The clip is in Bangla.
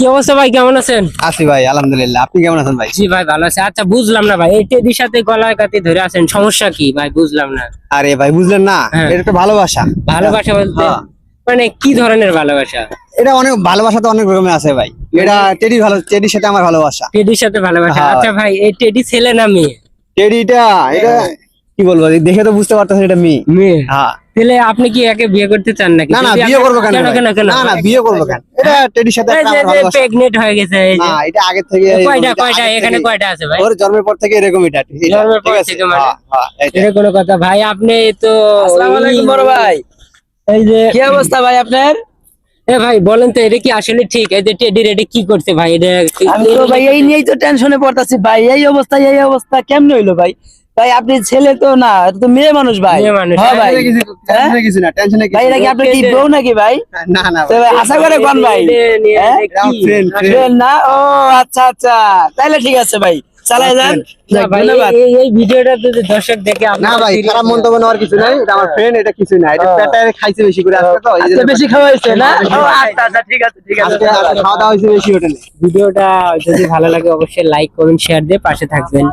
কি অবস্থা ভাই, কেমন আছেন? আছি ভাই আলহামদুলিল্লাহ, আপনি কেমন আছেন ভাই? জি ভাই ভালো আছে। আচ্ছা বুঝলাম না ভাই, এই টেডির সাথে গলায় কাটি ধরে আছেন, সমস্যা কি ভাই বুঝলাম না। আরে ভাই বুঝলেন না, হ্যাঁ। এটা তো ভালোবাসা। ভালোবাসা বলতে হ্যাঁ। মানে কি ধরনের ভালোবাসা? এটা অনেক ভালোবাসা তো অনেক রকমের আছে ভাই। এটা টেডির সাথে আমার ভালোবাসা। টেডির সাথে ভালোবাসা। হ্যাঁ। আচ্ছা ভাই, এই টেডি ছেলে না মেয়ে? এটা কি বলবো, দেখে তো বুঝতে পারতেছেন এটা মেয়ে। মেয়ে। হ্যাঁ। তাহলে আপনি কি একে বিয়ে করতে চান নাকি? না না, যদি বিয়ে আপনি- করবো কেন কেন ভাই? কেন কেন? না না, বিয়ে করবো কেন? এটা টেডির সাথে এই একটা যে আমার ভালোবাসা। প্রেগনেন্ট হয়ে গেছে এই যে। না, এটা আগে থেকে কয়টা এটা কয়টা আগে এখানে থেকেই। কয়টা আছে ভাই? ওর জন্মের পর থেকে এরকম এটা জন্মের পর ঠিক আছে? থেকে মানে? হ্যাঁ, হ্যাঁ, এটা। এটা কোনো কথা ভাই? আপনি তো আসসালামু আলাইকুম বড় ভাই, এই যে কি অবস্থা ভাই আপনার? এ ভাই বলেন তো, এটা কি আসলে ঠিক? এই যে টেডি রেডি কি করছে ভাই? এটা আমি তো ভাই এই নিয়েই তো টেনশনে পড়তাছি ভাই, এই অবস্থা কেমনে হইলো ভাই? ভাই আপনি ছেলে তো না, এটা তো মেয়ে মানুষ ভাই। মেয়ে মানুষ। হ্যাঁ ভাই, টেনশনে কিছু না, টেনশনে কিছু ভাই এটা কি আপনার কি বউ নাকি ভাই? না না তো ভাই। ভাই আশা করে কোন ভাই? হ্যাঁ? ফ্রেন্ড Friend না, ও আচ্ছা আচ্ছা, তাইলে ঠিক আছে ভাই, চালাই যান। না ভাই, ধন্যবাদ। এই ভিডিওটা যদি দর্শক দেখে না আপনার ভাই, খারাপ মন্তব্য নেওয়ার কিছু নাই, এটা আমার ফ্রেন্ড, এটা কিছু না, এটা পেটারে খাইছে বেশি করে আজকে, তো এই আজকে জন্য বেশি খাওয়া হয়েছে না? বেশি ও খাওয়া আচ্ছা আচ্ছা, ঠিক আছে ঠিক আছে। আজকে খাওয়া দাওয়া হয়েছে বেশি হোটেলে। ভিডিওটা যদি ভালো লাগে অবশ্যই লাইক করুন, শেয়ার দিয়ে পাশে থাকবেন।